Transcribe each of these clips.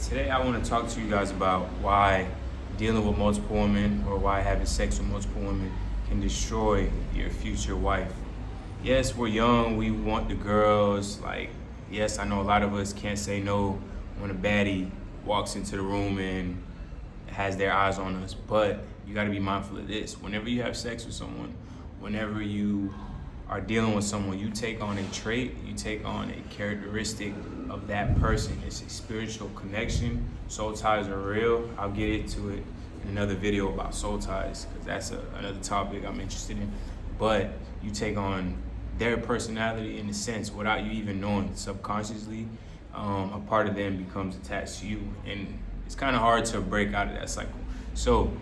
Today I want to talk to you guys about why dealing with multiple women or why having sex with multiple women can destroy your future wife. Yes, we're young, we want the girls. Yes, I know a lot of us can't say no when a baddie walks into the room and has their eyes on us, but you got to be mindful of this. Whenever you have sex with someone, whenever you are dealing with someone, you take on a trait, you take on a characteristic of that person. It's a spiritual connection. Soul ties are real. I'll get into it in another video about soul ties because that's another topic I'm interested in. But you take on their personality in a sense without you even knowing. Subconsciously, a part of them becomes attached to you, and it's kind of hard to break out of that cycle. So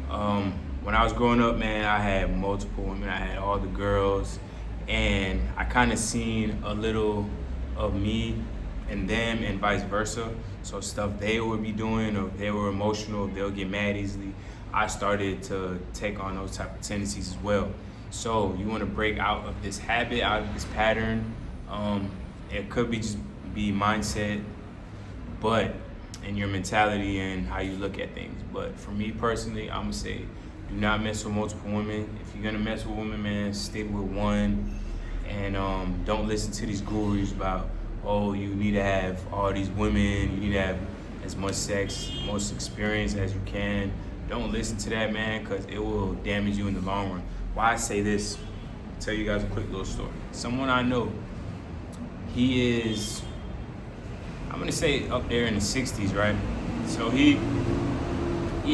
when I was growing up, man, I had multiple women. I had all the girls, and I kind of seen a little of me and them and vice versa. So stuff they would be doing, or if they were emotional, if they'll get mad easily, I started to take on those type of tendencies as well. So you want to break out of this habit, out of this pattern. It could be just be mindset, but in your mentality and how you look at things. But for me personally, I'm gonna say, do not mess with multiple women. If you're gonna mess with women, man, stick with one, and don't listen to these gurus about, oh, you need to have all these women, you need to have as much sex, most experience as you can. Don't listen to that, man, because it will damage you in the long run. Why I say this? I'll tell you guys a quick little story. Someone I know, he is, I'm gonna say up there in the 60s, right? So he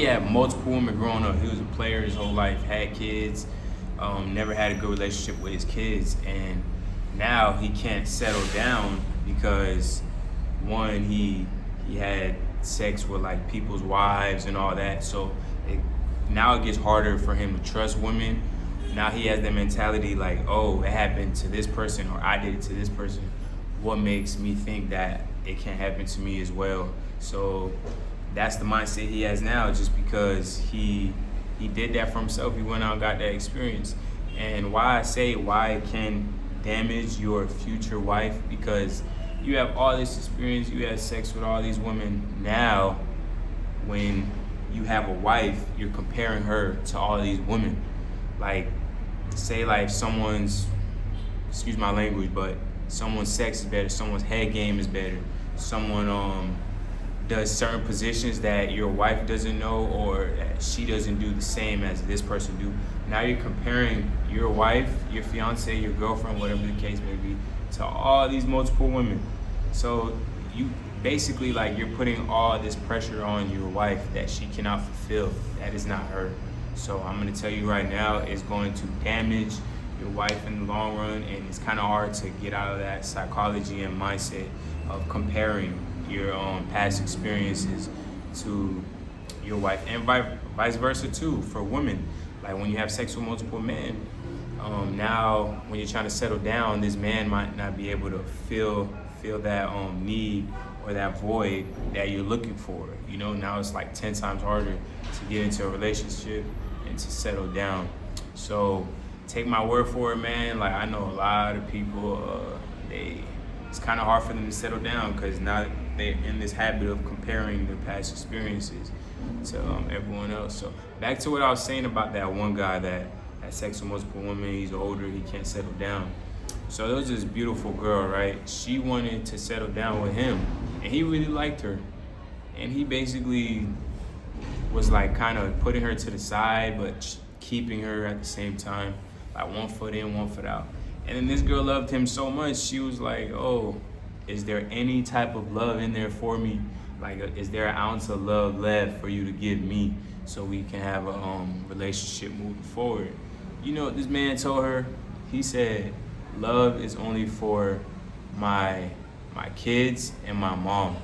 had multiple women growing up. He was a player his whole life, had kids, never had a good relationship with his kids, and now he can't settle down because one, he had sex with like people's wives and all that. So now it gets harder for him to trust women. Now he has that mentality like, oh, it happened to this person, or I did it to this person. What makes me think that it can't happen to me as well? So that's the mindset he has now, just because he did that for himself. He went out and got that experience. And why I say why it can damage your future wife, because you have all this experience, you had sex with all these women. Now when you have a wife, you're comparing her to all these women. Like, say like someone's, excuse my language, but someone's sex is better, someone's head game is better, someone does certain positions that your wife doesn't know, or that she doesn't do the same as this person do. Now you're comparing your wife, your fiance, your girlfriend, whatever the case may be, to all these multiple women. So you basically, like, you're putting all this pressure on your wife that she cannot fulfill. That is not her. So I'm gonna tell you right now, it's going to damage your wife in the long run, and it's kind of hard to get out of that psychology and mindset of comparing your past experiences to your wife, and vice versa too for women. Like when you have sex with multiple men, now when you're trying to settle down, this man might not be able to feel that need or that void that you're looking for. You know, now it's like 10 times harder to get into a relationship and to settle down. So take my word for it, man. Like, I know a lot of people, it's kind of hard for them to settle down because now they're in this habit of comparing their past experiences to everyone else. So back to what I was saying about that one guy that had sex with multiple women. He's older, he can't settle down. So there was this beautiful girl, right? She wanted to settle down with him, and he really liked her. And he basically was like kind of putting her to the side, but keeping her at the same time, like one foot in, one foot out. And then this girl loved him so much, she was like, oh, is there any type of love in there for me? Like, is there an ounce of love left for you to give me so we can have a relationship moving forward? You know what this man told her? He said, love is only for my kids and my mom.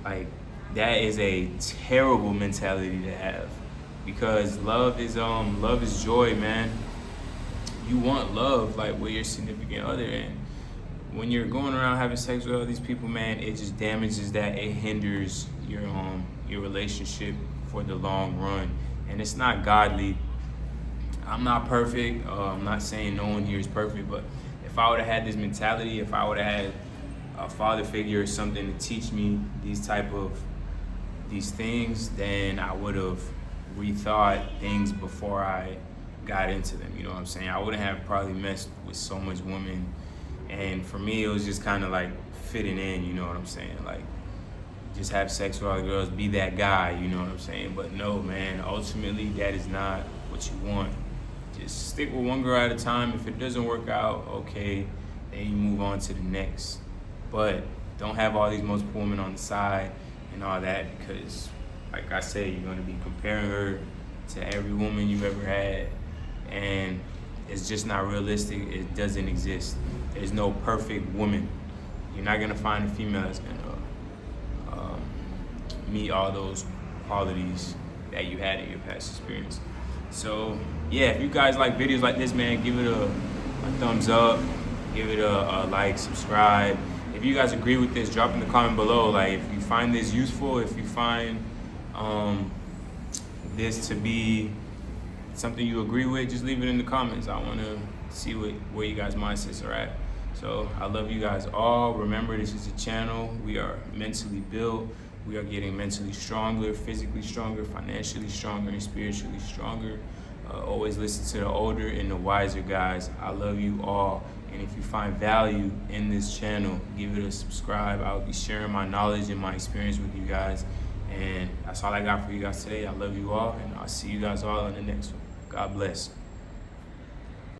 Like, that is a terrible mentality to have, because love is joy, man. You want love, like, with your significant other, and when you're going around having sex with all these people, man, it just damages that. It hinders your relationship for the long run, and it's not godly. I'm not perfect. I'm not saying no one here is perfect, but if I would have had this mentality, if I would have had a father figure or something to teach me these things, then I would have rethought things before I got into them. You know what I'm saying? I wouldn't have probably messed with so much women. And for me, it was just kind of like fitting in. You know what I'm saying? Like, just have sex with all the girls, be that guy. You know what I'm saying? But no, man. Ultimately, that is not what you want. Just stick with one girl at a time. If it doesn't work out, okay, then you move on to the next. But don't have all these multiple women on the side and all that, because like I said, you're going to be comparing her to every woman you've ever had, and it's just not realistic. It doesn't exist. There's no perfect woman. You're not going to find a female that's going to meet all those qualities that you had in your past experience. So yeah, if you guys like videos like this, man, give it a thumbs up, give it a like, subscribe. If you guys agree with this, drop in the comment below. Like, if you find this useful, if you find this to be something you agree with, just leave it in the comments. I want to see where you guys' mindsets are at. So I love you guys all. Remember, this is a channel. We are mentally built. We are getting mentally stronger, physically stronger, financially stronger, and spiritually stronger. Always listen to the older and the wiser guys. I love you all. And if you find value in this channel, give it a subscribe. I'll be sharing my knowledge and my experience with you guys. And that's all I got for you guys today. I love you all, and I'll see you guys all in the next one. God bless.